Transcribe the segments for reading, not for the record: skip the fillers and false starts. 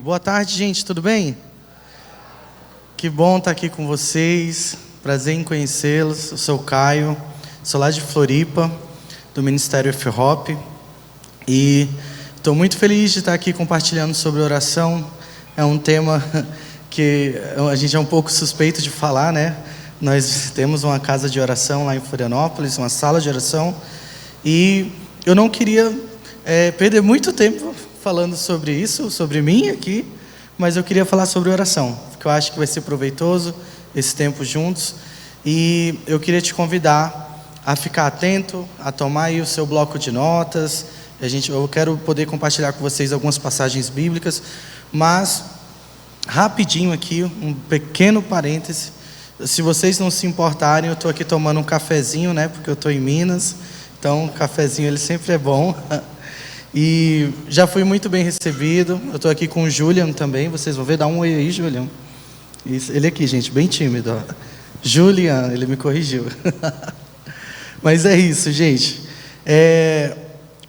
Boa tarde, gente, tudo bem? Que bom estar aqui com vocês, prazer em conhecê-los. Eu sou o Caio, sou lá de Floripa, do Ministério F-Hop, e estou muito feliz de estar aqui compartilhando sobre oração. É um tema que a gente é um pouco suspeito de falar, né? Nós temos uma casa de oração lá em Florianópolis, uma sala de oração, e eu não queria perder muito tempo falando sobre isso, sobre mim aqui, mas eu queria falar sobre oração, porque eu acho que vai ser proveitoso esse tempo juntos, e eu queria te convidar a ficar atento, a tomar aí o seu bloco de notas. Eu quero poder compartilhar com vocês algumas passagens bíblicas, mas rapidinho aqui, um pequeno parêntese. Se vocês não se importarem, eu estou aqui tomando um cafezinho, né? Porque eu estou em Minas, então o cafezinho ele sempre é bom. E já fui muito bem recebido. Eu estou aqui com o Julian também, vocês vão ver. Dá um oi aí, Julian. Isso, ele aqui, gente, bem tímido. Ó. Julian, ele me corrigiu. Mas é isso, gente.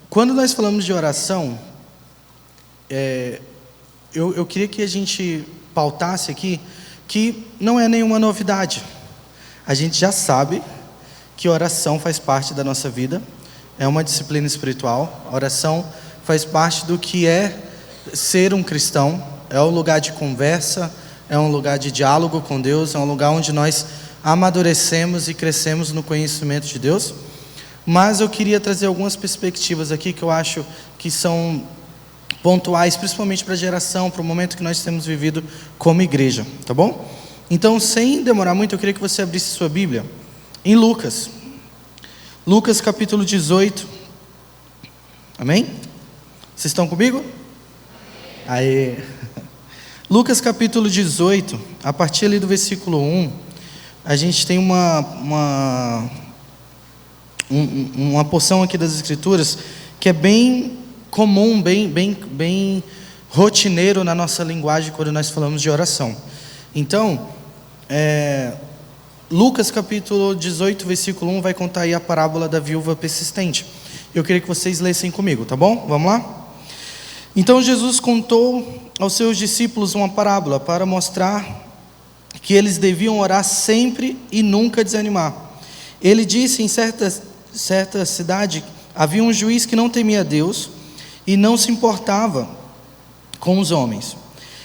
Quando nós falamos de oração, eu queria que a gente pautasse aqui que não é nenhuma novidade. A gente já sabe que oração faz parte da nossa vida, é uma disciplina espiritual. A oração faz parte do que é ser um cristão, é um lugar de conversa, é um lugar de diálogo com Deus, é um lugar onde nós amadurecemos e crescemos no conhecimento de Deus. Mas eu queria trazer algumas perspectivas aqui que eu acho que são pontuais, principalmente para a geração, para o momento que nós temos vivido como igreja, tá bom? Então, sem demorar muito, eu queria que você abrisse sua Bíblia em Lucas capítulo 18, amém? Vocês estão comigo? Aê! Lucas capítulo 18, a partir ali do versículo 1, a gente tem uma porção aqui das Escrituras que é bem comum, bem rotineiro na nossa linguagem quando nós falamos de oração. Então, Lucas capítulo 18, versículo 1 vai contar aí a parábola da viúva persistente. Eu queria que vocês lessem comigo, tá bom? Vamos lá? Então Jesus contou aos seus discípulos uma parábola para mostrar que eles deviam orar sempre e nunca desanimar. Ele disse: em certa cidade havia um juiz que não temia Deus e não se importava com os homens.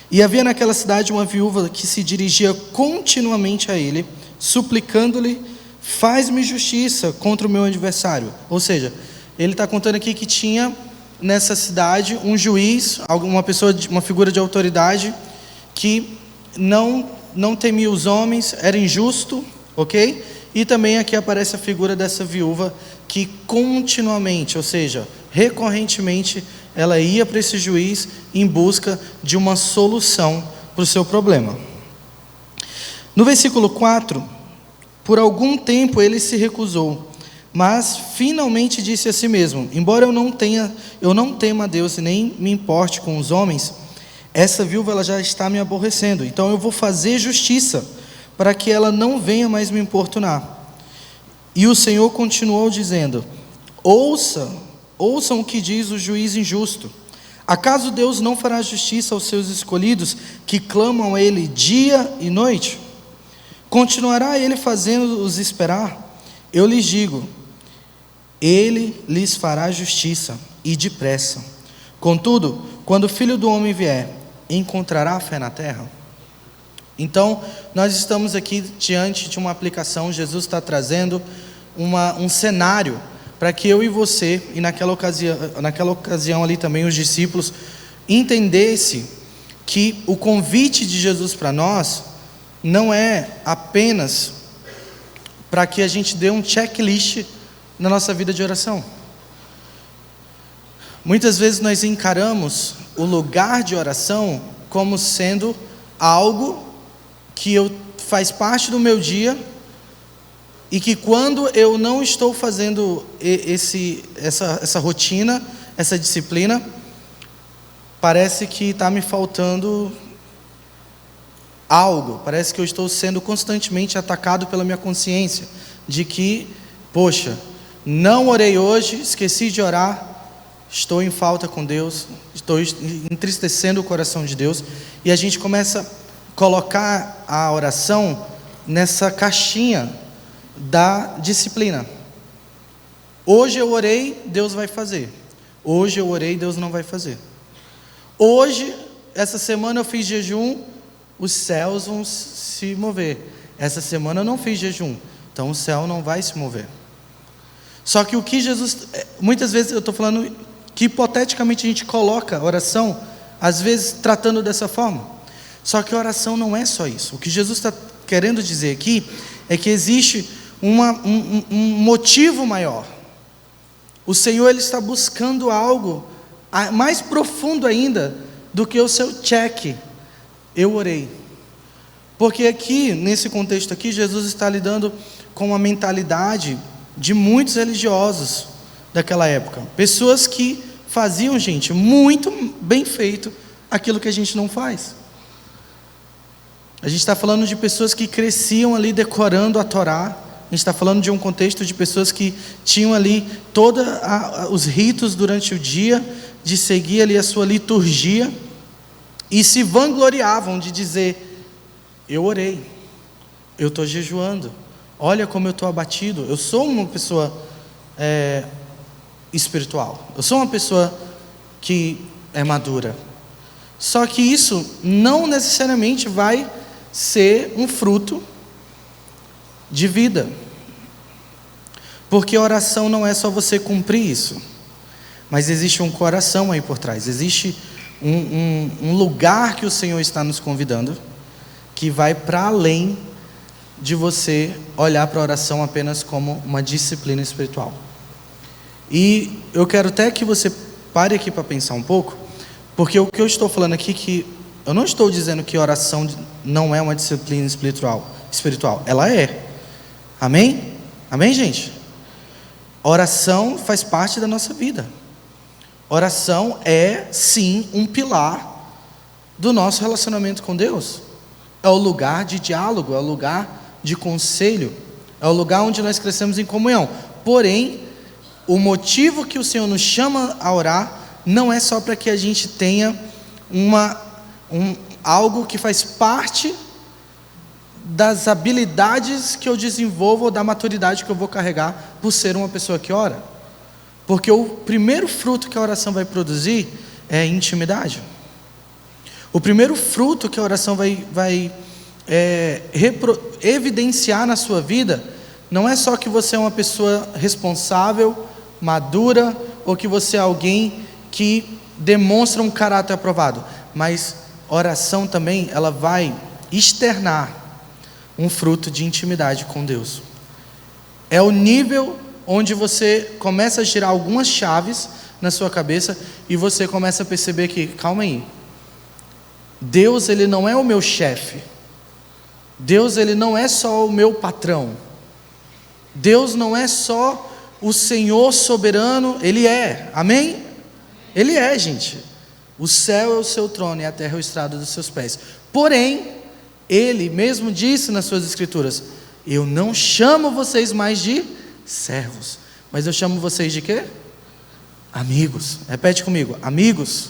E havia naquela cidade uma viúva que se dirigia continuamente a ele, suplicando-lhe: faz-me justiça contra o meu adversário. Ou seja, ele está contando aqui que tinha nessa cidade um juiz, uma figura de autoridade que não temia os homens, era injusto, ok? E também aqui aparece a figura dessa viúva que continuamente, ou seja, recorrentemente, ela ia para esse juiz em busca de uma solução para o seu problema. No versículo 4, por algum tempo ele se recusou, mas finalmente disse a si mesmo: embora eu não tema a Deus e nem me importe com os homens, essa viúva ela já está me aborrecendo, então eu vou fazer justiça para que ela não venha mais me importunar. E o Senhor continuou dizendo: ouçam o que diz o juiz injusto. Acaso Deus não fará justiça aos seus escolhidos, que clamam a Ele dia e noite? Continuará Ele fazendo-os esperar? Eu lhes digo, Ele lhes fará justiça, e depressa. Contudo, quando o Filho do Homem vier, encontrará fé na terra? Então, nós estamos aqui diante de uma aplicação. Jesus está trazendo um cenário para que eu e você, e naquela ocasião ali também os discípulos, entendessem que o convite de Jesus para nós não é apenas para que a gente dê um checklist na nossa vida de oração. Muitas vezes nós encaramos o lugar de oração como sendo algo que faz parte do meu dia, e que quando eu não estou fazendo essa rotina, essa disciplina, parece que está me faltando algo, parece que eu estou sendo constantemente atacado pela minha consciência, de que, poxa, não orei hoje, esqueci de orar, estou em falta com Deus, estou entristecendo o coração de Deus, e a gente começa a colocar a oração nessa caixinha da disciplina. Hoje eu orei, Deus vai fazer. Hoje eu orei, Deus não vai fazer. Hoje, essa semana eu fiz jejum, os céus vão se mover. Essa semana eu não fiz jejum, então o céu não vai se mover. Só que o que Jesus, muitas vezes eu estou falando que hipoteticamente a gente coloca a oração, às vezes tratando dessa forma. Só que a oração não é só isso. O que Jesus está querendo dizer aqui é que existe um motivo maior. O Senhor, Ele está buscando algo mais profundo ainda do que o seu check. Eu orei. Porque aqui, nesse contexto aqui, Jesus está lidando com a mentalidade de muitos religiosos daquela época. Pessoas que faziam, gente, muito bem feito aquilo que a gente não faz. A gente está falando de pessoas que cresciam ali decorando a Torá. A gente está falando de um contexto de pessoas que tinham ali todos os ritos durante o dia, de seguir ali a sua liturgia, e se vangloriavam de dizer: eu orei, eu estou jejuando, olha como eu estou abatido, eu sou uma pessoa espiritual, eu sou uma pessoa que é madura. Só que isso não necessariamente vai ser um fruto de vida, porque a oração não é só você cumprir isso, mas existe um coração aí por trás, existe um lugar que o Senhor está nos convidando, que vai para além de você olhar para a oração apenas como uma disciplina espiritual. E eu quero até que você pare aqui para pensar um pouco, porque o que eu estou falando aqui, que eu não estou dizendo que oração não é uma disciplina espiritual, ela é. Amém? Amém, gente? Oração faz parte da nossa vida. Oração é, sim, um pilar do nosso relacionamento com Deus. É o lugar de diálogo, é o lugar de conselho, é o lugar onde nós crescemos em comunhão. Porém, o motivo que o Senhor nos chama a orar não é só para que a gente tenha algo que faz parte das habilidades que eu desenvolvo ou da maturidade que eu vou carregar por ser uma pessoa que ora. Porque o primeiro fruto que a oração vai produzir é intimidade. O primeiro fruto que a oração vai evidenciar na sua vida não é só que você é uma pessoa responsável, madura, ou que você é alguém que demonstra um caráter aprovado, mas oração também, ela vai externar um fruto de intimidade com Deus. É o nível onde você começa a girar algumas chaves na sua cabeça e você começa a perceber que, calma aí, Deus, Ele não é o meu chefe. Deus, Ele não é só o meu patrão. Deus não é só o Senhor soberano, Ele é, amém? Ele é, gente. O céu é o seu trono e a terra é o estrado dos seus pés. Porém, Ele mesmo disse nas suas escrituras: eu não chamo vocês mais de servos, mas eu chamo vocês de quê? Amigos. Repete comigo, amigos.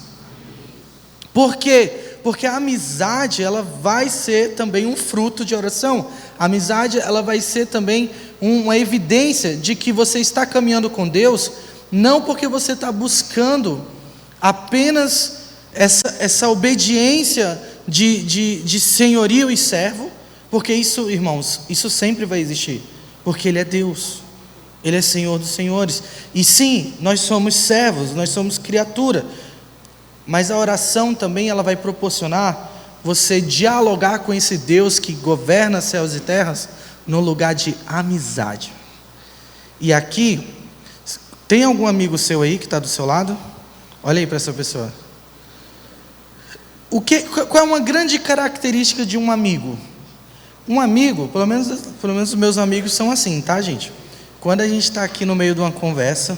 Por quê? Porque a amizade, ela vai ser também um fruto de oração. A amizade, ela vai ser também uma evidência de que você está caminhando com Deus, não porque você está buscando apenas essa obediência de senhorio e servo, porque isso, irmãos, isso sempre vai existir, porque Ele é Deus, Ele é Senhor dos senhores, e sim, nós somos servos, nós somos criatura, mas a oração também, ela vai proporcionar você dialogar com esse Deus que governa céus e terras, no lugar de amizade. E aqui, tem algum amigo seu aí que está do seu lado? Olha aí para essa pessoa. Qual é uma grande característica de um amigo? Um amigo, pelo menos os meus amigos são assim, tá, gente? Quando a gente está aqui no meio de uma conversa,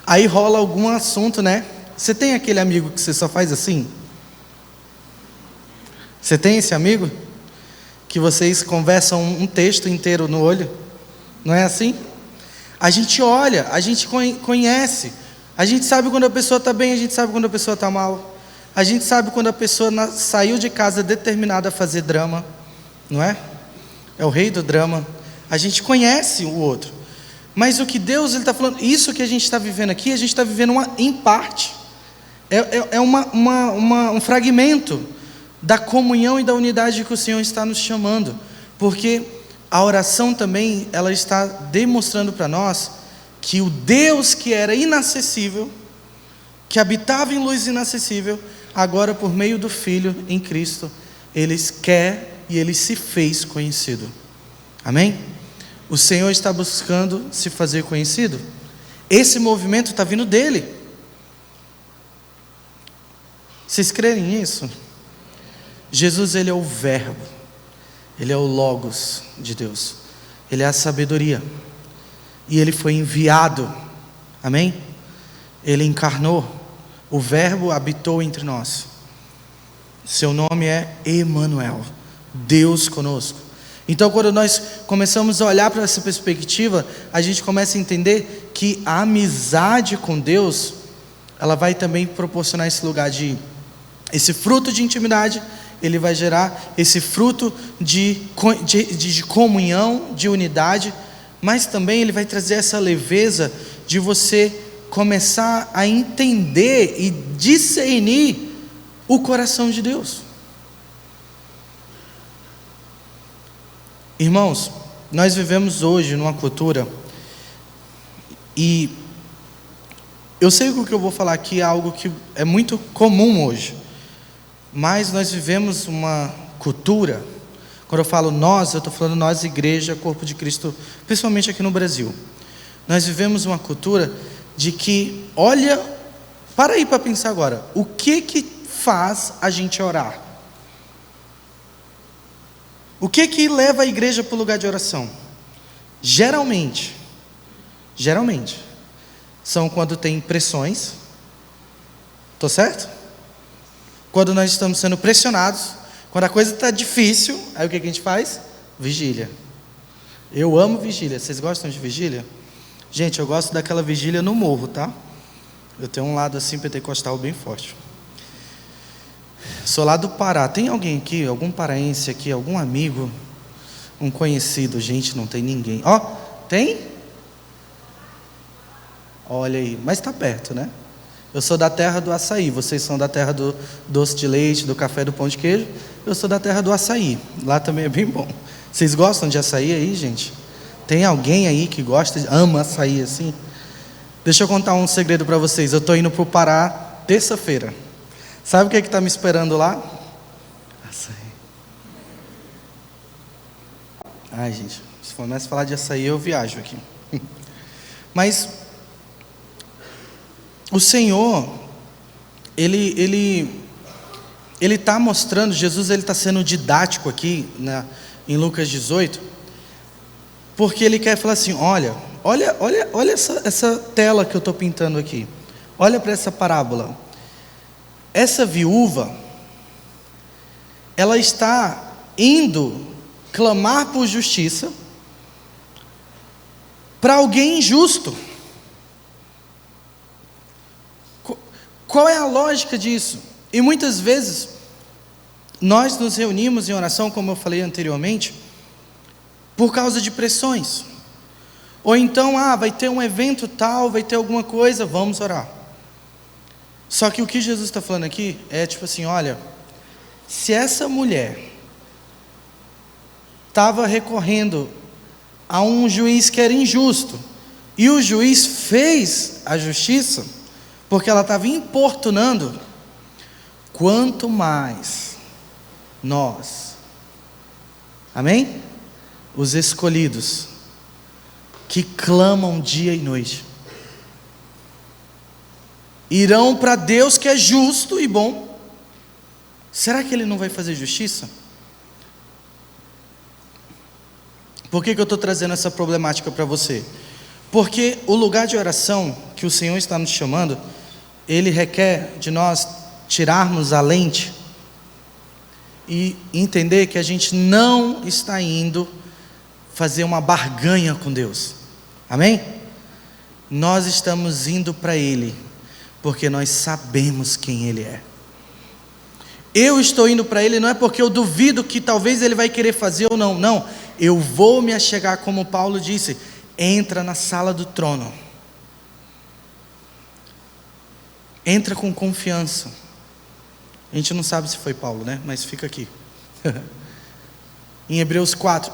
aí rola algum assunto, né? Você tem aquele amigo que você só faz assim? Você tem esse amigo? Que vocês conversam um texto inteiro no olho? Não é assim? A gente olha, a gente conhece, A gente sabe quando a pessoa está bem, a gente sabe quando a pessoa está mal. A gente sabe quando a pessoa saiu de casa determinada a fazer drama, não é? É o rei do drama. A gente conhece o outro. Mas o que Deus está falando, isso que a gente está vivendo aqui, a gente está vivendo em parte. É um fragmento da comunhão e da unidade que o Senhor está nos chamando. Porque a oração também, ela está demonstrando para nós que o Deus que era inacessível, que habitava em luz inacessível, agora por meio do Filho em Cristo, Ele quer e Ele se fez conhecido. Amém? O Senhor está buscando se fazer conhecido. Esse movimento está vindo dEle. Vocês creem nisso? Jesus, Ele é o verbo. Ele é o Logos de Deus. Ele é a sabedoria. E Ele foi enviado. Amém? Ele encarnou. O verbo habitou entre nós. Seu nome é Emanuel. Deus conosco. Então, quando nós começamos a olhar para essa perspectiva, a gente começa a entender que a amizade com Deus, ela vai também proporcionar esse fruto de intimidade. Ele vai gerar esse fruto de comunhão, de unidade, mas também ele vai trazer essa leveza de você começar a entender e discernir o coração de Deus. Irmãos, nós vivemos hoje numa cultura, e eu sei que o que eu vou falar aqui é algo que é muito comum hoje, mas nós vivemos uma cultura, quando eu falo nós, eu estou falando nós, igreja, corpo de Cristo, principalmente aqui no Brasil. Nós vivemos uma cultura de que, olha, para aí para pensar agora, o que faz a gente orar? O que leva a igreja para o lugar de oração? Geralmente, são quando tem pressões. Estou certo? Quando nós estamos sendo pressionados, quando a coisa está difícil, aí o que a gente faz? Vigília. Eu amo vigília. Vocês gostam de vigília? Gente, eu gosto daquela vigília no morro, tá? Eu tenho um lado assim pentecostal bem forte. Sou lá do Pará. Tem alguém aqui, algum paraense aqui, algum amigo, um conhecido? Gente, não tem ninguém. Ó, tem? Olha aí, mas está perto, né? Eu sou da terra do açaí. Vocês são da terra do doce de leite, do café, do pão de queijo. Eu sou da terra do açaí. Lá também é bem bom. Vocês gostam de açaí aí, gente? Tem alguém aí que gosta, ama açaí assim? Deixa eu contar um segredo para vocês. Eu estou indo para o Pará terça-feira. Sabe o que está me esperando lá? Açaí. Ai, gente, se começa a falar de açaí, eu viajo aqui. Mas o Senhor, Ele está mostrando, Jesus está sendo didático aqui, né, em Lucas 18, porque Ele quer falar assim, olha essa tela que eu estou pintando aqui, olha para essa parábola. Essa viúva, ela está indo clamar por justiça para alguém injusto. Qual é a lógica disso? E muitas vezes, nós nos reunimos em oração, como eu falei anteriormente, por causa de pressões. Ou então, vai ter um evento tal, vai ter alguma coisa, vamos orar. Só que o que Jesus está falando aqui é tipo assim, olha, se essa mulher estava recorrendo a um juiz que era injusto, e o juiz fez a justiça, porque ela estava importunando, quanto mais nós, amém? Os escolhidos, que clamam dia e noite, irão para Deus que é justo e bom. Será que Ele não vai fazer justiça? Por que eu estou trazendo essa problemática para você? Porque o lugar de oração que o Senhor está nos chamando, Ele requer de nós tirarmos a lente e entender que a gente não está indo fazer uma barganha com Deus. Amém? Nós estamos indo para Ele Porque nós sabemos quem Ele é. Eu estou indo para Ele não é porque eu duvido que talvez Ele vai querer fazer ou não. Não, eu vou me achegar, como Paulo disse, entra na sala do trono. Entra com confiança. A gente não sabe se foi Paulo, né? Mas fica aqui. Em Hebreus 4,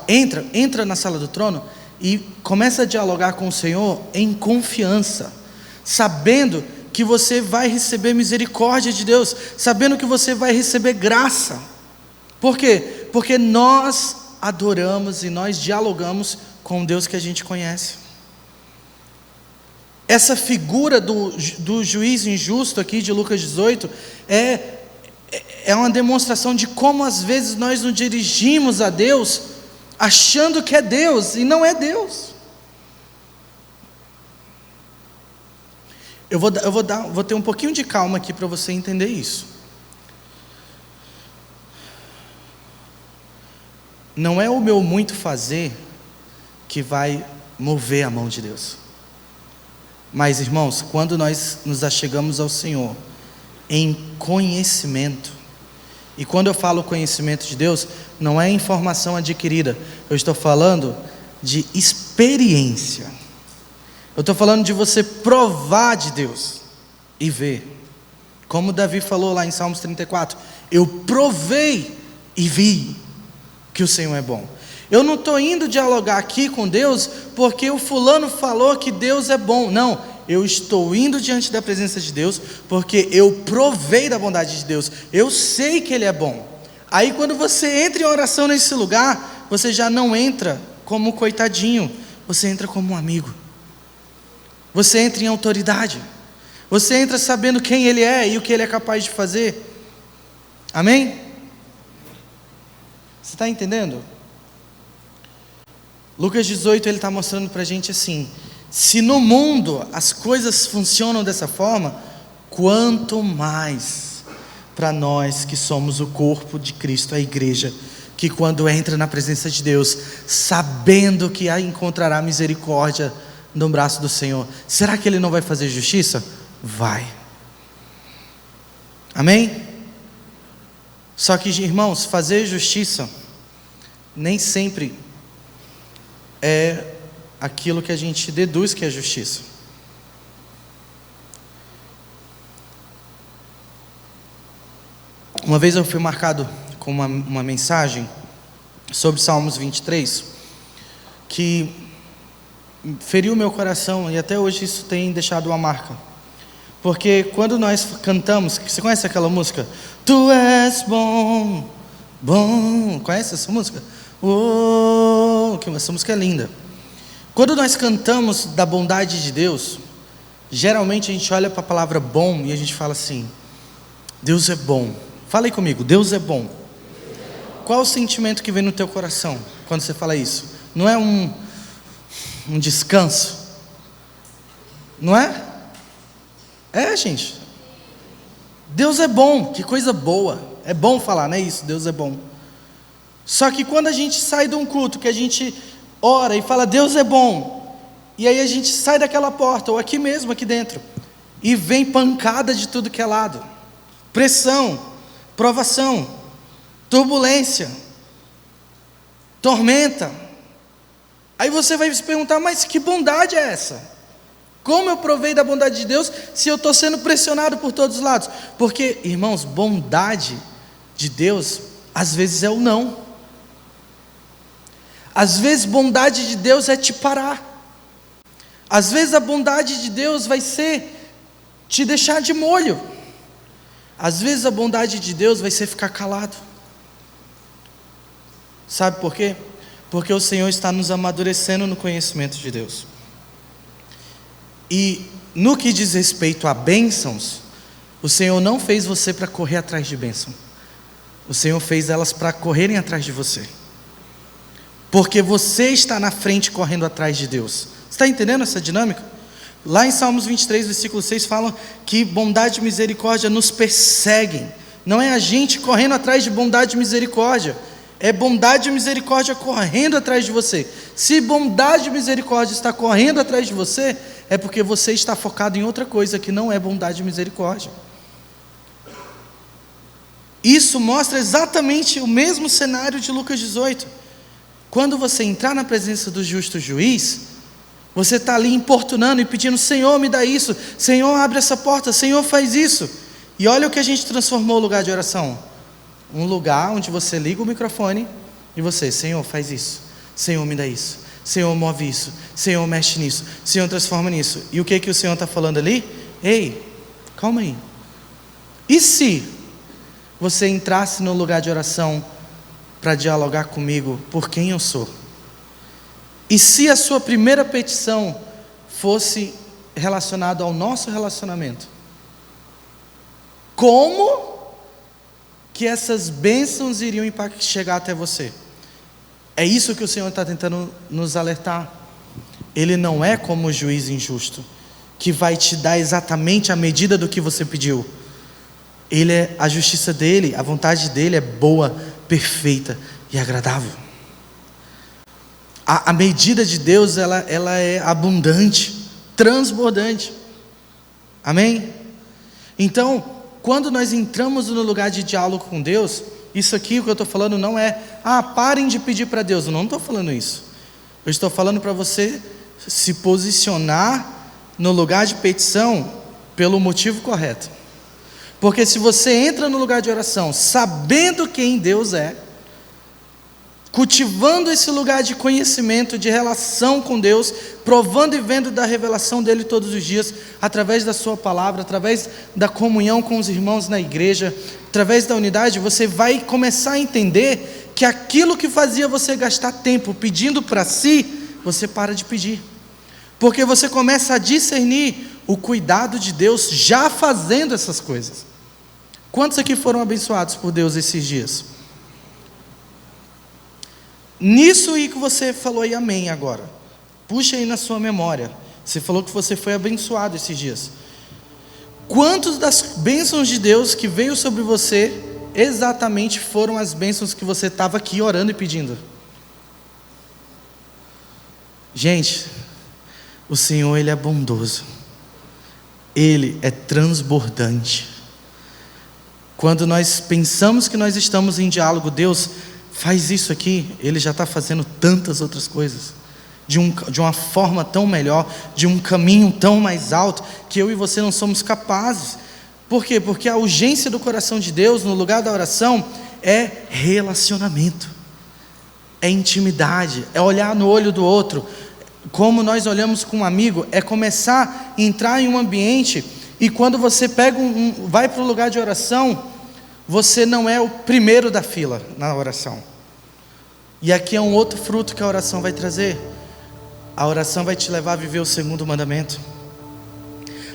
entra na sala do trono e começa a dialogar com o Senhor em confiança, sabendo que você vai receber misericórdia de Deus, sabendo que você vai receber graça. Por quê? Porque nós adoramos e nós dialogamos com o Deus que a gente conhece. Essa figura do juiz injusto aqui de Lucas 18 é uma demonstração de como às vezes nós nos dirigimos a Deus achando que é Deus e não é Deus. Eu vou ter um pouquinho de calma aqui para você entender isso. Não é o meu muito fazer que vai mover a mão de Deus. Mas, irmãos, quando nós nos achegamos ao Senhor em conhecimento, e quando eu falo conhecimento de Deus, não é informação adquirida, eu estou falando de experiência. Eu estou falando de você provar de Deus e ver. Como Davi falou lá em Salmos 34, eu provei e vi que o Senhor é bom. Eu não estou indo dialogar aqui com Deus porque o fulano falou que Deus é bom. Não, eu estou indo diante da presença de Deus porque eu provei da bondade de Deus. Eu sei que Ele é bom. Aí quando você entra em oração nesse lugar, você já não entra como coitadinho, você entra como um amigo. Você entra em autoridade. Você entra sabendo quem Ele é e o que Ele é capaz de fazer. Amém? Você está entendendo? Lucas 18, ele está mostrando para a gente assim: se no mundo as coisas funcionam dessa forma, quanto mais para nós que somos o corpo de Cristo, a igreja, que quando entra na presença de Deus, sabendo que encontrará misericórdia no braço do Senhor, será que Ele não vai fazer justiça? Vai. Amém? Só que, irmãos, fazer justiça nem sempre é aquilo que a gente deduz que é justiça. Uma vez eu fui marcado com uma mensagem sobre Salmos 23, que feriu meu coração, e até hoje isso tem deixado uma marca. Porque quando nós cantamos, você conhece aquela música? Tu és bom, bom. Conhece essa música? Essa música é linda. Quando nós cantamos da bondade de Deus, geralmente a gente olha para a palavra bom e a gente fala assim: Deus é bom. Fala aí comigo, Deus é bom. Qual o sentimento que vem no teu coração quando você fala isso? Não é um descanso? Não é? É, gente. Deus é bom, que coisa boa. É bom falar, não é isso? Deus é bom. Só que quando a gente sai de um culto, que a gente ora e fala Deus é bom, e aí a gente sai daquela porta, ou aqui mesmo, aqui dentro, e vem pancada de tudo que é lado, pressão, provação, turbulência, tormenta. Aí você vai se perguntar: mas que bondade é essa? Como eu provei da bondade de Deus se eu estou sendo pressionado por todos os lados? Porque, irmãos, bondade de Deus às vezes é o não. Às vezes bondade de Deus é te parar. Às vezes a bondade de Deus vai ser te deixar de molho. Às vezes a bondade de Deus vai ser ficar calado. Sabe por quê? Porque o Senhor está nos amadurecendo no conhecimento de Deus. E no que diz respeito a bênçãos, o Senhor não fez você para correr atrás de bênção. O Senhor fez elas para correrem atrás de você. Porque você está na frente correndo atrás de Deus. Você está entendendo essa dinâmica? Lá em Salmos 23, versículo 6, falam que bondade e misericórdia nos perseguem. Não é a gente correndo atrás de bondade e misericórdia. É bondade e misericórdia correndo atrás de você. Se bondade e misericórdia está correndo atrás de você, é porque você está focado em outra coisa que não é bondade e misericórdia. Isso mostra exatamente o mesmo cenário de Lucas 18. Quando você entrar na presença do justo juiz, você está ali importunando e pedindo: Senhor, me dá isso, Senhor, abre essa porta, Senhor, faz isso. E olha o que a gente transformou o lugar de oração: um lugar onde você liga o microfone e você: Senhor, faz isso, Senhor, me dá isso, Senhor, move isso, Senhor, mexe nisso, Senhor, transforma nisso. E o que o Senhor está falando ali? Ei, calma aí. E se você entrasse no lugar de oração para dialogar comigo por quem eu sou? E se a sua primeira petição fosse relacionada ao nosso relacionamento? Como que essas bênçãos iriam chegar até você? É isso que o Senhor está tentando nos alertar. Ele não é como o juiz injusto, que vai te dar exatamente a medida do que você pediu. A justiça dele, a vontade dele é boa, perfeita e agradável. A medida de Deus, ela é abundante, transbordante. Amém? Então, quando nós entramos no lugar de diálogo com Deus, isso aqui, o que eu estou falando não é: parem de pedir para Deus. Eu não estou falando isso. Eu estou falando para você se posicionar no lugar de petição pelo motivo correto. Porque se você entra no lugar de oração sabendo quem Deus é, cultivando esse lugar de conhecimento, de relação com Deus, provando e vendo da revelação dele todos os dias, através da sua palavra, através da comunhão com os irmãos na igreja, através da unidade, você vai começar a entender que aquilo que fazia você gastar tempo pedindo para si, você para de pedir. Porque você começa a discernir o cuidado de Deus já fazendo essas coisas. Quantos aqui foram abençoados por Deus esses dias? Nisso aí que você falou aí, amém agora. Puxa aí na sua memória. Você falou que você foi abençoado esses dias. Quantos das bênçãos de Deus que veio sobre você exatamente foram as bênçãos que você estava aqui orando e pedindo? Gente, o Senhor, Ele é bondoso. Ele é transbordante. Quando nós pensamos que nós estamos em diálogo, Deus faz isso aqui, Ele já está fazendo tantas outras coisas, de uma forma tão melhor, de um caminho tão mais alto, que eu e você não somos capazes. Por quê? Porque a urgência do coração de Deus, no lugar da oração, é relacionamento, é intimidade, é olhar no olho do outro, como nós olhamos com um amigo, é começar a entrar em um ambiente, e quando você vai para o lugar de oração, você não é o primeiro da fila na oração. E aqui é um outro fruto que a oração vai trazer. A oração vai te levar a viver o segundo mandamento.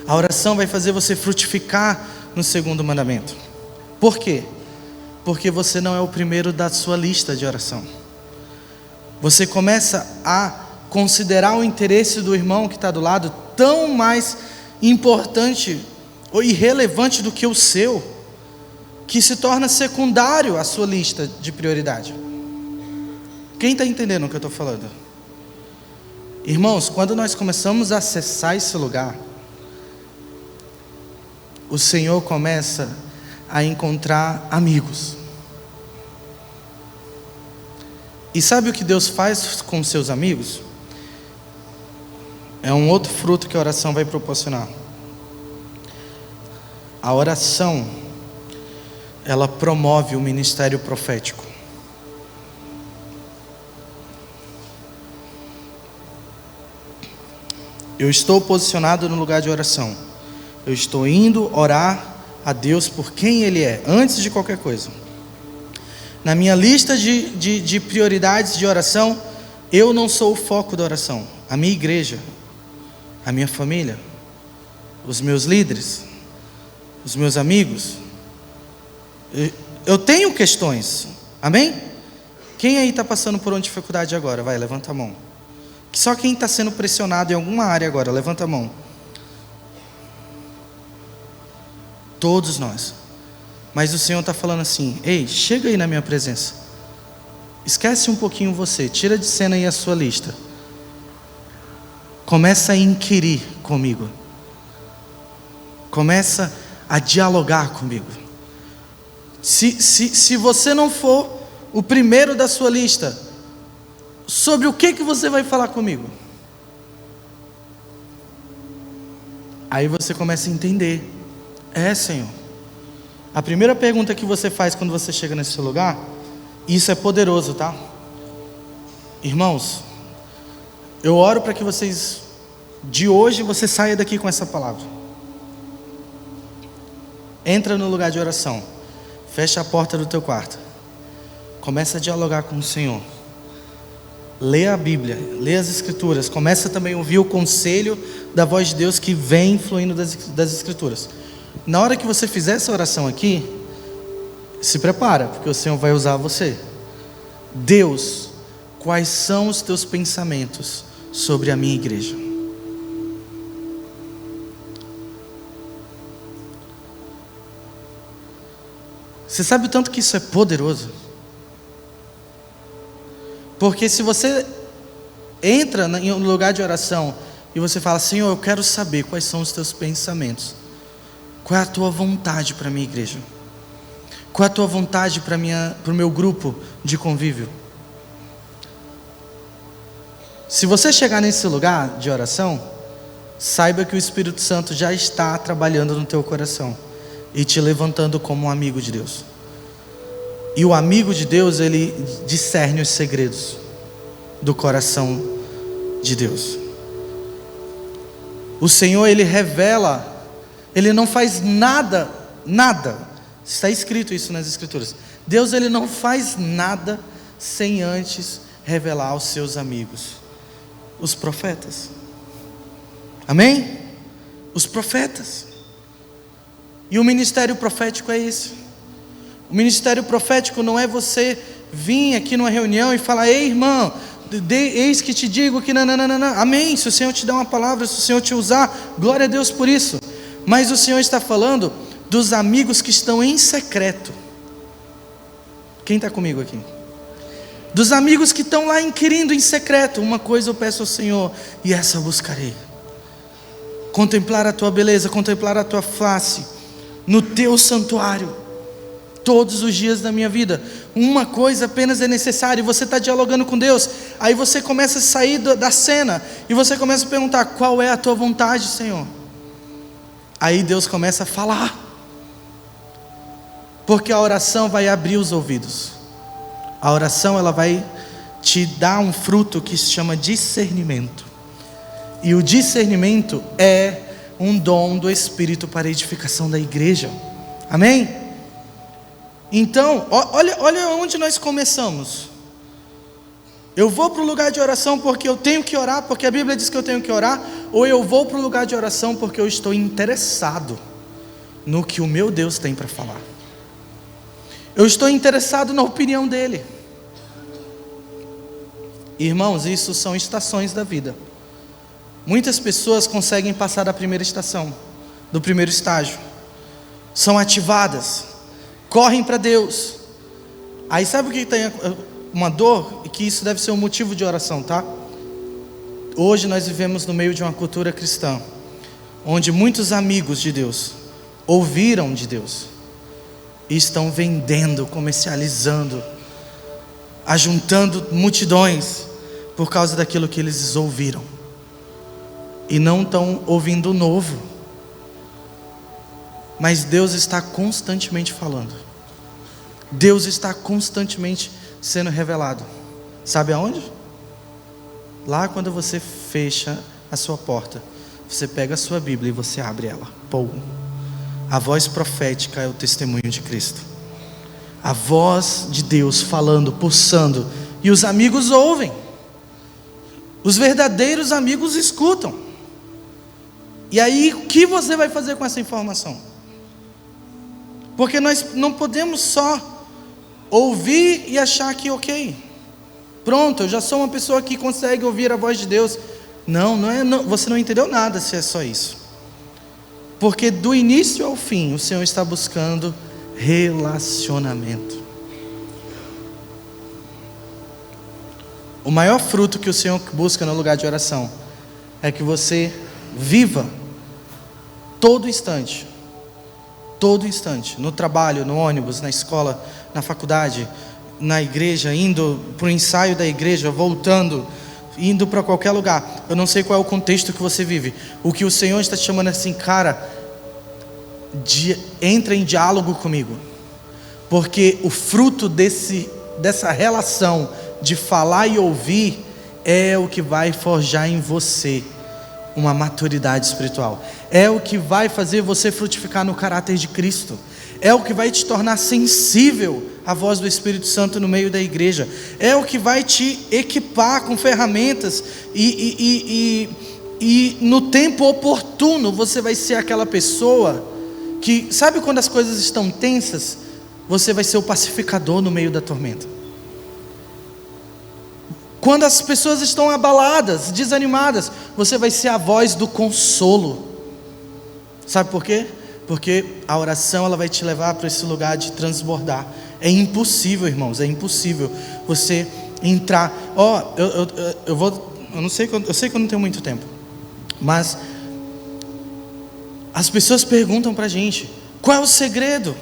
A oração vai fazer você frutificar no segundo mandamento. Por quê? Porque você não é o primeiro da sua lista de oração. Você começa a considerar o interesse do irmão que está do lado tão mais importante ou irrelevante do que o seu, que se torna secundário à sua lista de prioridade. Quem está entendendo o que eu estou falando? Irmãos, quando nós começamos a acessar esse lugar, o Senhor começa a encontrar amigos. E sabe o que Deus faz com seus amigos? É um outro fruto que a oração vai proporcionar. A oração, ela promove o ministério profético. Eu estou posicionado no lugar de oração. Eu estou indo orar a Deus por quem Ele é, antes de qualquer coisa. Na minha lista de prioridades de oração, eu não sou o foco da oração. A minha igreja, a minha família, os meus líderes, os meus amigos. Eu tenho questões, amém? Quem aí está passando por uma dificuldade agora? Vai, levanta a mão. Só quem está sendo pressionado em alguma área agora, levanta a mão. Todos nós. Mas o Senhor está falando assim: ei, chega aí na minha presença. Esquece um pouquinho você, tira de cena aí a sua lista. começa a inquirir comigo. Começa a dialogar comigo. Se você não for o primeiro da sua lista, sobre o que você vai falar comigo? Aí você começa a entender. Senhor. A primeira pergunta que você faz quando você chega nesse lugar, isso é poderoso, tá? Irmãos, eu oro para que vocês, de hoje, você saia daqui com essa palavra. Entra no lugar de oração. Fecha a porta do teu quarto. Começa a dialogar com o Senhor. Lê a Bíblia, lê as Escrituras. Começa também a ouvir o conselho da voz de Deus que vem fluindo das Escrituras. Na hora que você fizer essa oração aqui, se prepara, porque o Senhor vai usar você. Deus, quais são os teus pensamentos sobre a minha igreja? Você sabe o tanto que isso é poderoso? Porque se você entra em um lugar de oração e você fala: Senhor, eu quero saber quais são os teus pensamentos. Qual é a tua vontade para a minha igreja? Qual é a tua vontade para o meu grupo de convívio? Se você chegar nesse lugar de oração, saiba que o Espírito Santo já está trabalhando no teu coração e te levantando como um amigo de Deus. E o amigo de Deus, ele discerne os segredos do coração de Deus. O Senhor, ele revela, ele não faz nada, está escrito isso nas Escrituras. Deus, ele não faz nada sem antes revelar aos seus amigos, os profetas. Amém? Os profetas. E o ministério profético é esse. O ministério profético não é você vir aqui numa reunião e falar: ei, irmão, eis que te digo que nananana. Amém, se o Senhor te der uma palavra, se o Senhor te usar, glória a Deus por isso. Mas o Senhor está falando dos amigos que estão em secreto. Quem está comigo aqui? Dos amigos que estão lá inquirindo em secreto. Uma coisa eu peço ao Senhor, e essa eu buscarei: contemplar a tua beleza, contemplar a tua face no teu santuário todos os dias da minha vida. Uma coisa apenas é necessária. E você está dialogando com Deus. Aí você começa a sair da cena e você começa a perguntar: qual é a tua vontade, Senhor? Aí Deus começa a falar, porque a oração vai abrir os ouvidos. A oração, ela vai te dar um fruto que se chama discernimento. E o discernimento é um dom do Espírito para a edificação da igreja. Amém? Então, olha onde nós começamos. Eu vou para o lugar de oração porque eu tenho que orar, porque a Bíblia diz que eu tenho que orar, ou eu vou para o lugar de oração porque eu estou interessado no que o meu Deus tem para falar. Eu estou interessado na opinião dele. Irmãos, isso são estações da vida. Muitas pessoas conseguem passar da primeira estação, do primeiro estágio, são ativadas, correm para Deus. Aí sabe o que tem uma dor? E que isso deve ser um motivo de oração, tá? Hoje nós vivemos no meio de uma cultura cristã, onde muitos amigos de Deus ouviram de Deus e estão vendendo, comercializando, ajuntando multidões por causa daquilo que eles ouviram, e não estão ouvindo o novo. Mas Deus está constantemente falando. Deus está constantemente sendo revelado. Sabe aonde? Lá quando você fecha a sua porta, você pega a sua Bíblia e você abre ela. Pô. A voz profética é o testemunho de Cristo. A voz de Deus falando, pulsando. E os amigos ouvem. Os verdadeiros amigos escutam. E aí, o que você vai fazer com essa informação? Porque nós não podemos só ouvir e achar que ok, pronto, eu já sou uma pessoa que consegue ouvir a voz de Deus. Não, você não entendeu nada se é só isso. Porque do início ao fim, o Senhor está buscando relacionamento. O maior fruto que o Senhor busca no lugar de oração é que você viva todo instante, no trabalho, no ônibus, na escola, na faculdade, na igreja, indo para o ensaio da igreja, voltando, indo para qualquer lugar. Eu não sei qual é o contexto que você vive. O que o Senhor está te chamando assim, cara, entra em diálogo comigo, porque o fruto dessa relação de falar e ouvir é o que vai forjar em você uma maturidade espiritual, é o que vai fazer você frutificar no caráter de Cristo, é o que vai te tornar sensível à voz do Espírito Santo no meio da igreja, é o que vai te equipar com ferramentas e no tempo oportuno você vai ser aquela pessoa que, sabe quando as coisas estão tensas, você vai ser o pacificador no meio da tormenta. Quando as pessoas estão abaladas, desanimadas, você vai ser a voz do consolo. Sabe por quê? Porque a oração ela vai te levar para esse lugar de transbordar. É impossível, irmãos, é impossível você entrar. Eu sei que eu não tenho muito tempo, mas as pessoas perguntam para a gente: qual é o segredo?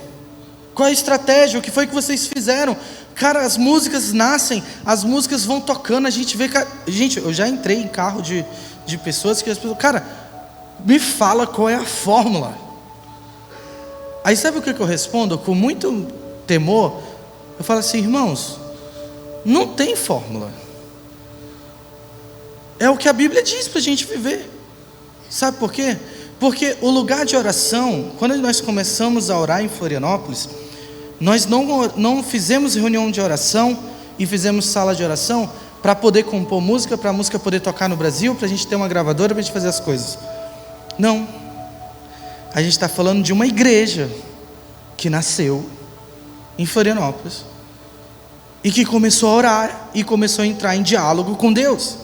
Qual é a estratégia? O que foi que vocês fizeram? Cara, as músicas nascem, as músicas vão tocando, a gente vê... Gente, eu já entrei em carro de pessoas que as pessoas... Cara, me fala qual é a fórmula. Aí sabe o que eu respondo? Com muito temor, eu falo assim: irmãos, não tem fórmula. É o que a Bíblia diz para a gente viver. Sabe por quê? Porque o lugar de oração, quando nós começamos a orar em Florianópolis, nós não fizemos reunião de oração e fizemos sala de oração para poder compor música, para a música poder tocar no Brasil, para a gente ter uma gravadora, para a gente fazer as coisas. Não. A gente está falando de uma igreja que nasceu em Florianópolis e que começou a orar e começou a entrar em diálogo com Deus,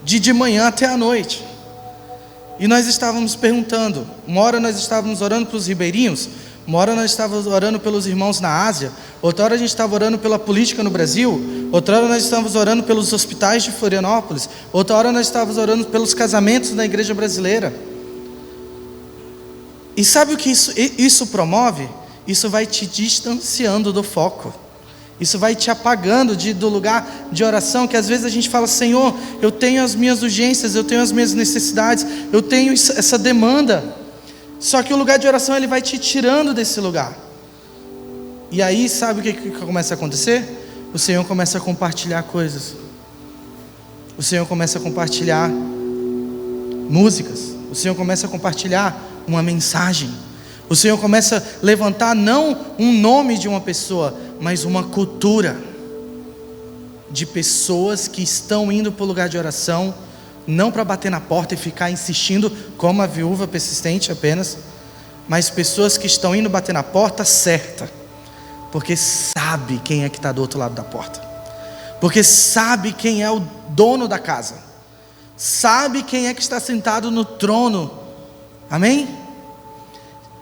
de manhã até a noite. E nós estávamos perguntando, uma hora nós estávamos orando para os ribeirinhos, uma hora nós estávamos orando pelos irmãos na Ásia, outra hora a gente estava orando pela política no Brasil, outra hora nós estávamos orando pelos hospitais de Florianópolis, outra hora nós estávamos orando pelos casamentos na igreja brasileira. E sabe o que isso promove? Isso vai te distanciando do foco. Isso vai te apagando do lugar de oração, que às vezes a gente fala: Senhor, eu tenho as minhas urgências, eu tenho as minhas necessidades, eu tenho essa demanda. Só que o lugar de oração ele vai te tirando desse lugar. E aí sabe o que começa a acontecer? O Senhor começa a compartilhar coisas. O Senhor começa a compartilhar músicas. O Senhor começa a compartilhar uma mensagem. O Senhor começa a levantar não um nome de uma pessoa, mas uma cultura de pessoas que estão indo para o lugar de oração, não para bater na porta e ficar insistindo como a viúva persistente apenas, mas pessoas que estão indo bater na porta certa, porque sabe quem é que está do outro lado da porta, porque sabe quem é o dono da casa, sabe quem é que está sentado no trono. Amém?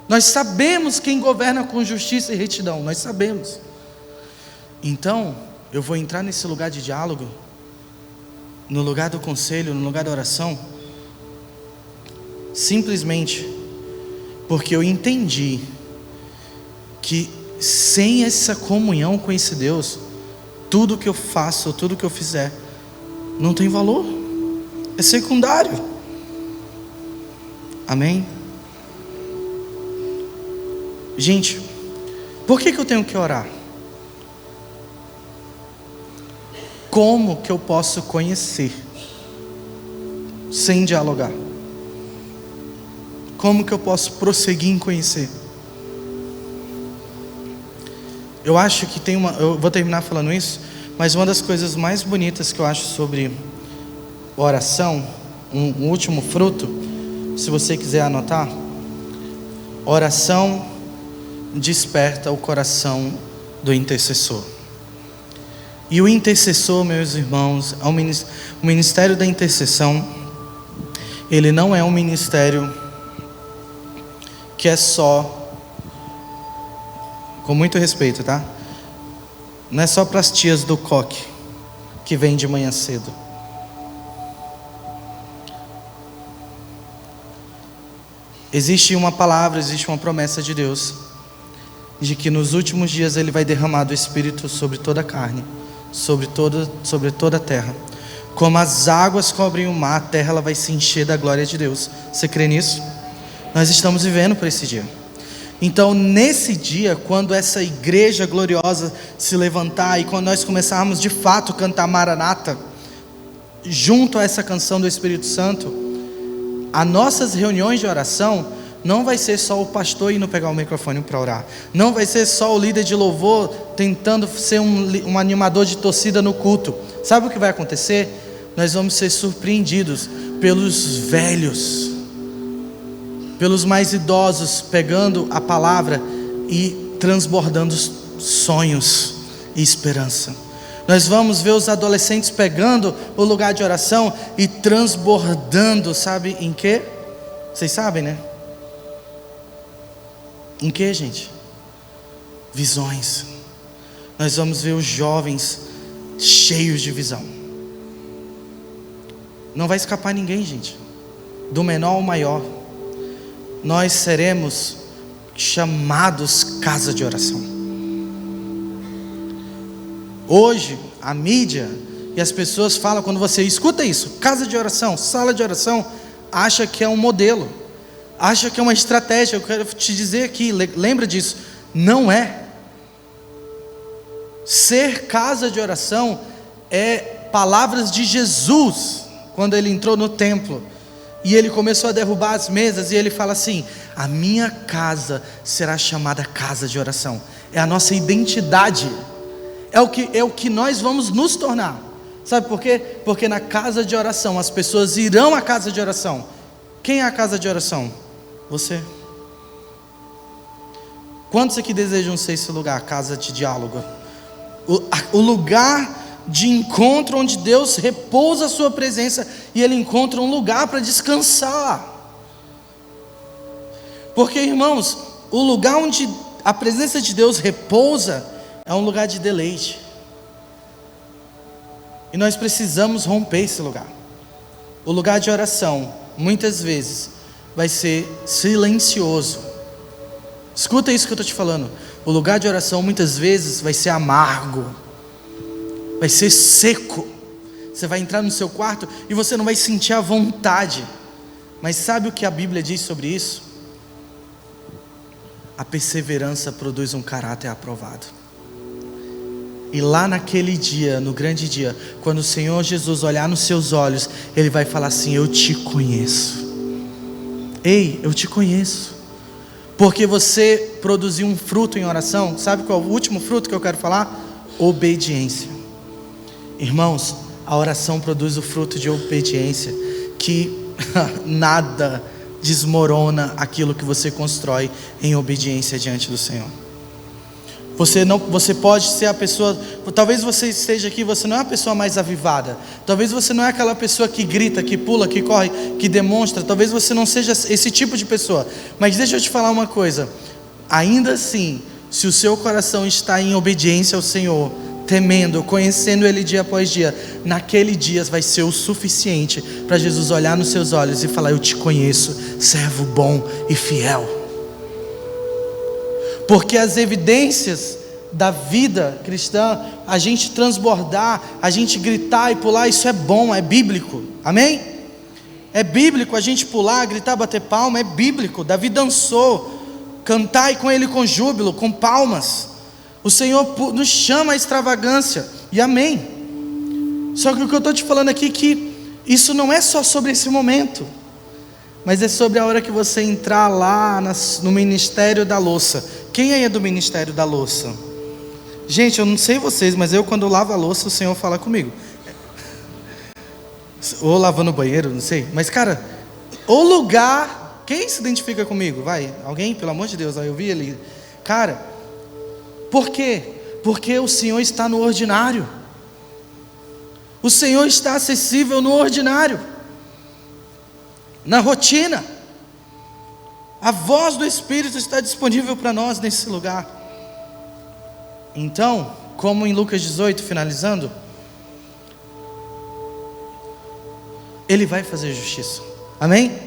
Nós sabemos quem governa com justiça e retidão, nós sabemos. Então, eu vou entrar nesse lugar de diálogo, no lugar do conselho, no lugar da oração, simplesmente porque eu entendi que sem essa comunhão com esse Deus, tudo que eu faço, tudo que eu fizer, não tem valor, é secundário. Amém? Gente, por que eu tenho que orar? Como que eu posso conhecer sem dialogar? Como que eu posso prosseguir em conhecer? Eu acho que eu vou terminar falando isso, mas uma das coisas mais bonitas que eu acho sobre oração, um último fruto, se você quiser anotar: oração desperta o coração do intercessor. E o intercessor, meus irmãos, o ministério da intercessão, ele não é um ministério que é só, com muito respeito, tá? Não é só para as tias do coque que vem de manhã cedo. Existe uma palavra, existe uma promessa de Deus, de que nos últimos dias Ele vai derramar do Espírito sobre toda a carne, sobre toda a terra. Como as águas cobrem o mar, a terra ela vai se encher da glória de Deus. Você crê nisso? Nós estamos vivendo por esse dia. Então nesse dia, quando essa igreja gloriosa se levantar, e quando nós começarmos de fato a cantar Maranata, junto a essa canção do Espírito Santo, as nossas reuniões de oração não vai ser só o pastor indo pegar o microfone para orar, não vai ser só o líder de louvor tentando ser um animador de torcida no culto. Sabe o que vai acontecer? Nós vamos ser surpreendidos pelos velhos, pelos mais idosos, pegando a palavra e transbordando sonhos e esperança. Nós vamos ver os adolescentes pegando o lugar de oração e transbordando, sabe em quê? Vocês sabem, né? Em quê, gente? Visões. Nós vamos ver os jovens cheios de visão. Não vai escapar ninguém, gente, do menor ao maior. Nós seremos chamados casa de oração. Hoje, a mídia e as pessoas falam, quando você escuta isso, casa de oração, sala de oração, acha que é um modelo, acha que é uma estratégia. Eu quero te dizer aqui, lembra disso, não é. Ser casa de oração é palavras de Jesus, quando Ele entrou no templo, e Ele começou a derrubar as mesas, e Ele fala assim: a minha casa será chamada casa de oração. É a nossa identidade, é o que nós vamos nos tornar. Sabe por quê? Porque na casa de oração, as pessoas irão à casa de oração. Quem é a casa de oração? Você. Quantos aqui desejam ser esse lugar, casa de diálogo? O lugar de encontro onde Deus repousa a sua presença e Ele encontra um lugar para descansar. Porque, irmãos, o lugar onde a presença de Deus repousa é um lugar de deleite. E nós precisamos romper esse lugar. O lugar de oração, muitas vezes, vai ser silencioso. Escuta isso que eu estou te falando. O lugar de oração, muitas vezes, vai ser amargo. Vai ser seco. Você vai entrar no seu quarto e você não vai sentir a vontade. Mas sabe o que a Bíblia diz sobre isso? A perseverança produz um caráter aprovado. E lá naquele dia, no grande dia, quando o Senhor Jesus olhar nos seus olhos, Ele vai falar assim: eu te conheço. Ei, eu te conheço. Porque você produziu um fruto em oração. Sabe qual é o último fruto que eu quero falar? Obediência. Irmãos, a oração produz o fruto de obediência, que nada desmorona aquilo que você constrói em obediência diante do Senhor. Você pode ser a pessoa, talvez você esteja aqui, você não é a pessoa mais avivada, talvez você não é aquela pessoa que grita, que pula, que corre, que demonstra, talvez você não seja esse tipo de pessoa, mas deixa eu te falar uma coisa, ainda assim, se o seu coração está em obediência ao Senhor, temendo, conhecendo Ele dia após dia, naquele dia vai ser o suficiente para Jesus olhar nos seus olhos e falar: eu te conheço, servo bom e fiel. Porque as evidências da vida cristã, a gente transbordar, a gente gritar e pular, isso é bom, é bíblico, amém? É bíblico a gente pular, gritar, bater palma, é bíblico. Davi dançou, cantai com ele com júbilo, com palmas. O Senhor nos chama à extravagância, e amém. Só que o que eu estou te falando aqui é que isso não é só sobre esse momento, mas é sobre a hora que você entrar lá no ministério da louça. Quem aí é do ministério da louça? Gente, eu não sei vocês, mas eu quando lavo a louça, o Senhor fala comigo. Ou lavando o banheiro, não sei. Mas cara, o lugar... Quem se identifica comigo? Vai, alguém? Pelo amor de Deus, eu vi ali. Cara, por quê? Porque o Senhor está no ordinário. O Senhor está acessível no ordinário, na rotina. A voz do Espírito está disponível para nós nesse lugar. Então, como em Lucas 18, finalizando, Ele vai fazer justiça, amém?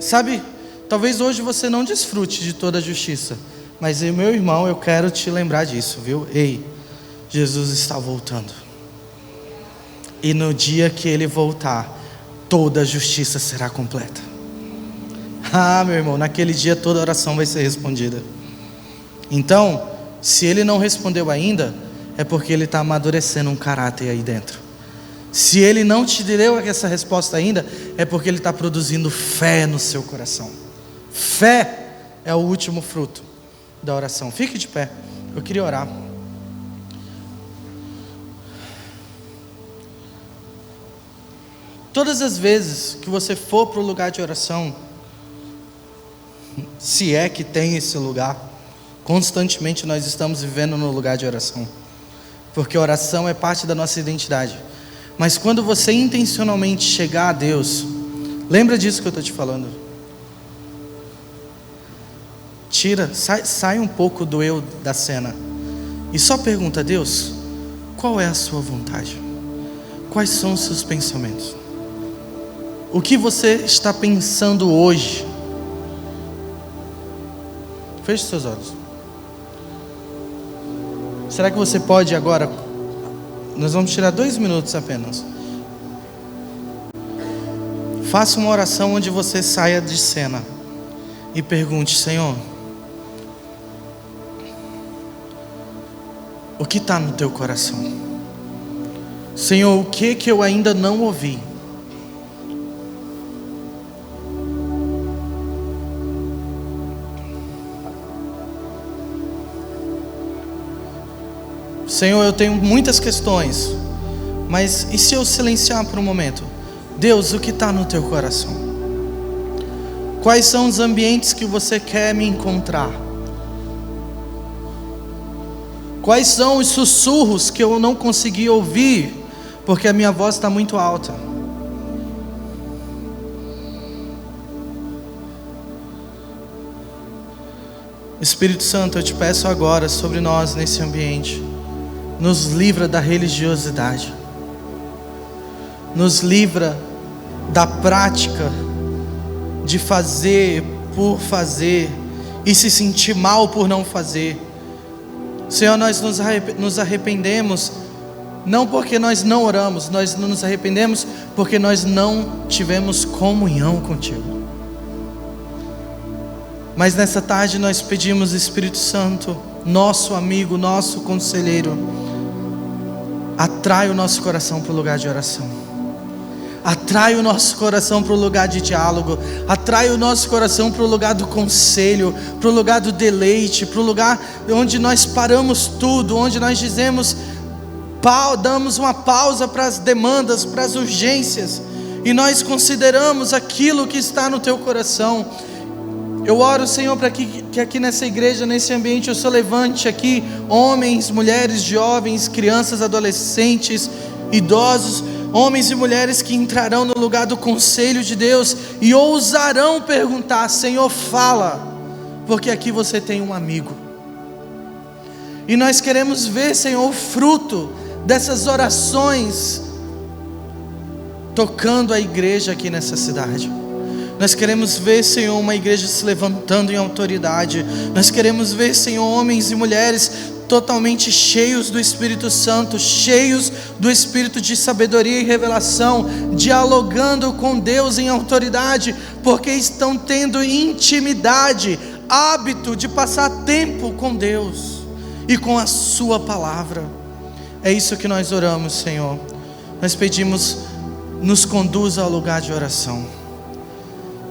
Sabe Talvez hoje você não desfrute de toda a justiça, mas meu irmão, eu quero te lembrar disso, viu? Ei, Jesus está voltando. E no dia que Ele voltar, toda a justiça será completa. Ah, meu irmão, naquele dia toda oração vai ser respondida. Então, se Ele não respondeu ainda, é porque Ele está amadurecendo um caráter aí dentro. Se Ele não te deu essa resposta ainda, é porque Ele está produzindo fé no seu coração. Fé é o último fruto da oração. Fique de pé, eu queria orar. Todas as vezes que você for para o lugar de oração, se é que tem esse lugar, constantemente nós estamos vivendo no lugar de oração, porque oração é parte da nossa identidade. Mas quando você intencionalmente chegar a Deus, lembra disso que eu estou te falando. Sai um pouco do eu da cena e só pergunta a Deus: qual é a sua vontade? Quais são os seus pensamentos? O que você está pensando hoje? Feche seus olhos. Será que você pode agora? Nós vamos tirar 2 minutos apenas. Faça uma oração onde você saia de cena e pergunte: Senhor, o que está no teu coração? Senhor, o que eu ainda não ouvi? Senhor, eu tenho muitas questões, mas e se eu silenciar por um momento? Deus, o que está no teu coração? Quais são os ambientes que você quer me encontrar? Quais são os sussurros que eu não consegui ouvir, porque a minha voz está muito alta? Espírito Santo, eu te peço agora sobre nós nesse ambiente. Nos livra da religiosidade, nos livra da prática de fazer por fazer e se sentir mal por não fazer. Senhor, nós nos arrependemos, não porque nós não oramos, nós não nos arrependemos porque nós não tivemos comunhão contigo. Mas nessa tarde nós pedimos, Espírito Santo, nosso amigo, nosso conselheiro, atrai o nosso coração para o lugar de oração, atrai o nosso coração para o lugar de diálogo, atrai o nosso coração para o lugar do conselho, para o lugar do deleite, para o lugar onde nós paramos tudo, onde nós dizemos, damos uma pausa para as demandas, para as urgências, e nós consideramos aquilo que está no teu coração. Eu oro, Senhor, para que aqui nessa igreja, nesse ambiente, o Senhor levante aqui homens, mulheres, jovens, crianças, adolescentes, idosos, homens e mulheres que entrarão no lugar do conselho de Deus e ousarão perguntar: Senhor, fala, porque aqui você tem um amigo. E nós queremos ver, Senhor, o fruto dessas orações tocando a igreja aqui nessa cidade. Nós queremos ver, Senhor, uma igreja se levantando em autoridade. Nós queremos ver, Senhor, homens e mulheres totalmente cheios do Espírito Santo, cheios do Espírito de sabedoria e revelação, dialogando com Deus em autoridade, porque estão tendo intimidade, hábito de passar tempo com Deus e com a sua palavra. É isso que nós oramos, Senhor. Nós pedimos, nos conduza ao lugar de oração.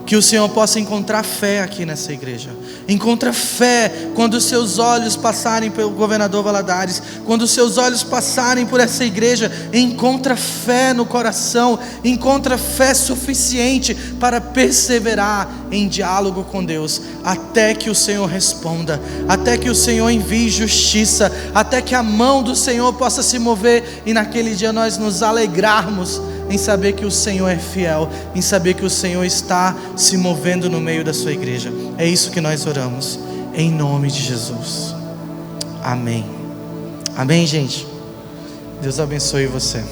Que o Senhor possa encontrar fé aqui nessa igreja. Encontra fé quando os seus olhos passarem pelo governador Valadares, quando os seus olhos passarem por essa igreja. Encontra fé no coração, encontra fé suficiente para perseverar em diálogo com Deus, até que o Senhor responda, até que o Senhor envie justiça, até que a mão do Senhor possa se mover, e naquele dia nós nos alegrarmos em saber que o Senhor é fiel, em saber que o Senhor está se movendo no meio da sua igreja. É isso que nós oramos, em nome de Jesus. Amém. Amém, gente. Deus abençoe você.